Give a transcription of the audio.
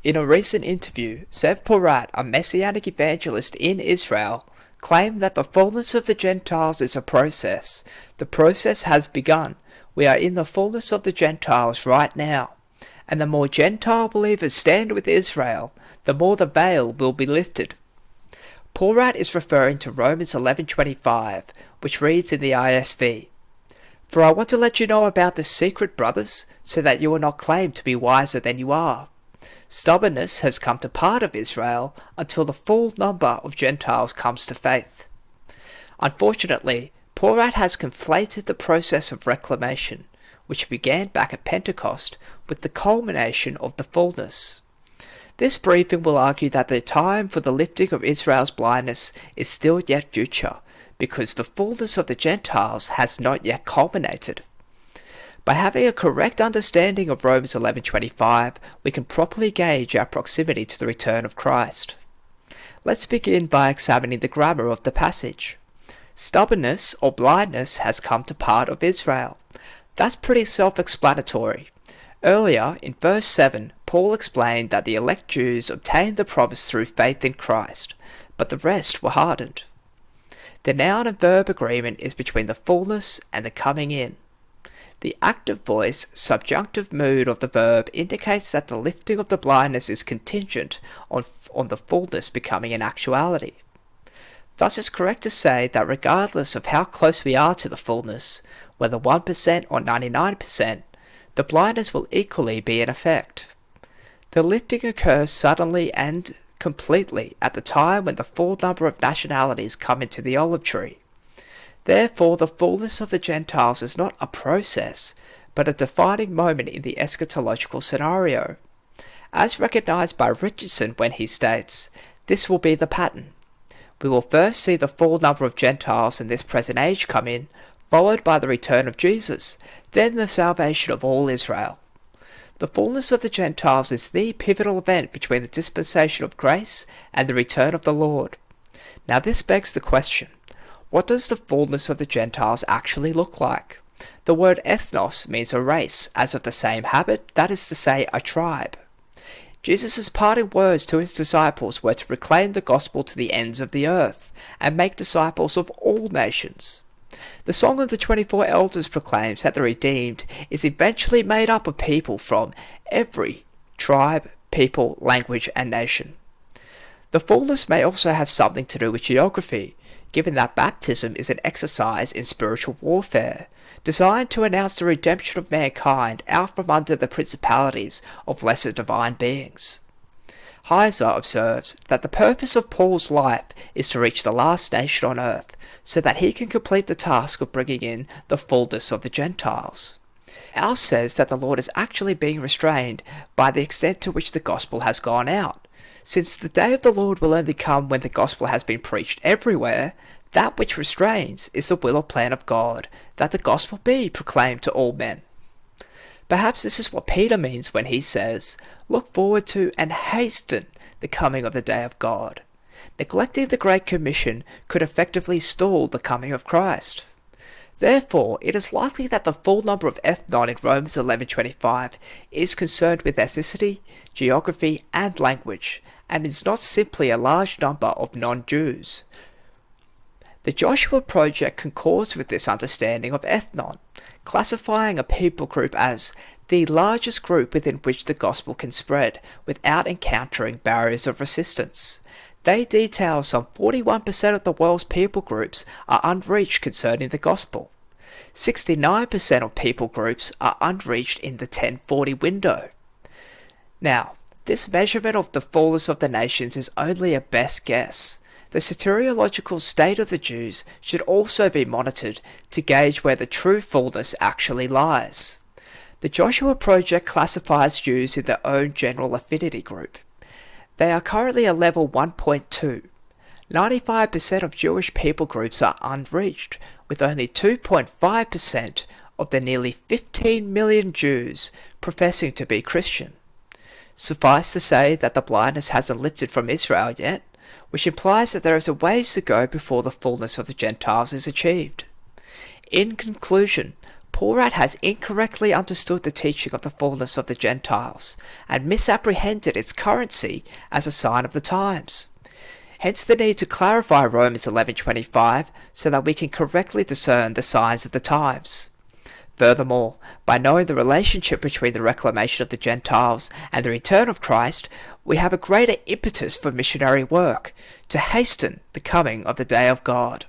In a recent interview, Zev Porat, a messianic evangelist in Israel, claimed that the fullness of the Gentiles is a process. The process has begun. We are in the fullness of the Gentiles right now. And the more Gentile believers stand with Israel, the more the veil will be lifted. Porat is referring to Romans 11:25, which reads in the ISV, "For I want to let you know about this secret, brothers, so that you will not claim to be wiser than you are. Stubbornness has come to part of Israel until the full number of Gentiles comes to faith." Unfortunately, Porat has conflated the process of reclamation, which began back at Pentecost, with the culmination of the fullness. This briefing will argue that the time for the lifting of Israel's blindness is still yet future, because the fullness of the Gentiles has not yet culminated. By having a correct understanding of Romans 11:25, we can properly gauge our proximity to the return of Christ. Let's begin by examining the grammar of the passage. Stubbornness or blindness has come to part of Israel. That's pretty self-explanatory. Earlier, in verse 7, Paul explained that the elect Jews obtained the promise through faith in Christ, but the rest were hardened. The noun and verb agreement is between the fullness and the coming in. The active voice, subjunctive mood of the verb indicates that the lifting of the blindness is contingent on the fullness becoming an actuality. Thus it's correct to say that regardless of how close we are to the fullness, whether 1% or 99%, the blindness will equally be in effect. The lifting occurs suddenly and completely at the time when the full number of nationalities come into the olive tree. Therefore, the fullness of the Gentiles is not a process, but a defining moment in the eschatological scenario. As recognized by Richardson when he states, this will be the pattern. We will first see the full number of Gentiles in this present age come in, followed by the return of Jesus, then the salvation of all Israel. The fullness of the Gentiles is the pivotal event between the dispensation of grace and the return of the Lord. Now this begs the question, what does the fullness of the Gentiles actually look like? The word ethnos means a race, as of the same habit, that is to say, a tribe. Jesus' parting words to his disciples were to proclaim the gospel to the ends of the earth, and make disciples of all nations. The Song of the 24 Elders proclaims that the redeemed is eventually made up of people from every tribe, people, language, and nation. The fullness may also have something to do with geography, given that baptism is an exercise in spiritual warfare, designed to announce the redemption of mankind out from under the principalities of lesser divine beings. Heiser observes that the purpose of Paul's life is to reach the last nation on earth, so that he can complete the task of bringing in the fullness of the Gentiles. Al says that the Lord is actually being restrained by the extent to which the gospel has gone out. Since the day of the Lord will only come when the gospel has been preached everywhere, that which restrains is the will or plan of God, that the gospel be proclaimed to all men. Perhaps this is what Peter means when he says, look forward to and hasten the coming of the day of God. Neglecting the Great Commission could effectively stall the coming of Christ. Therefore, it is likely that the full number of ethnon in Romans 11:25 is concerned with ethnicity, geography, and language, and is not simply a large number of non-Jews. The Joshua Project concords with this understanding of ethnon, classifying a people group as the largest group within which the gospel can spread without encountering barriers of resistance. They detail some 41% of the world's people groups are unreached concerning the gospel. 69% of people groups are unreached in the 1040 window. Now, this measurement of the fullness of the nations is only a best guess. The soteriological state of the Jews should also be monitored to gauge where the true fullness actually lies. The Joshua Project classifies Jews in their own general affinity group. They are currently a level 1.2. 95% of Jewish people groups are unreached, with only 2.5% of the nearly 15 million Jews professing to be Christian. Suffice to say that the blindness hasn't lifted from Israel yet, which implies that there is a ways to go before the fullness of the Gentiles is achieved. In conclusion, Porat has incorrectly understood the teaching of the fullness of the Gentiles, and misapprehended its currency as a sign of the times. Hence the need to clarify Romans 11:25 so that we can correctly discern the signs of the times. Furthermore, by knowing the relationship between the reclamation of the Gentiles and the return of Christ, we have a greater impetus for missionary work, to hasten the coming of the day of God.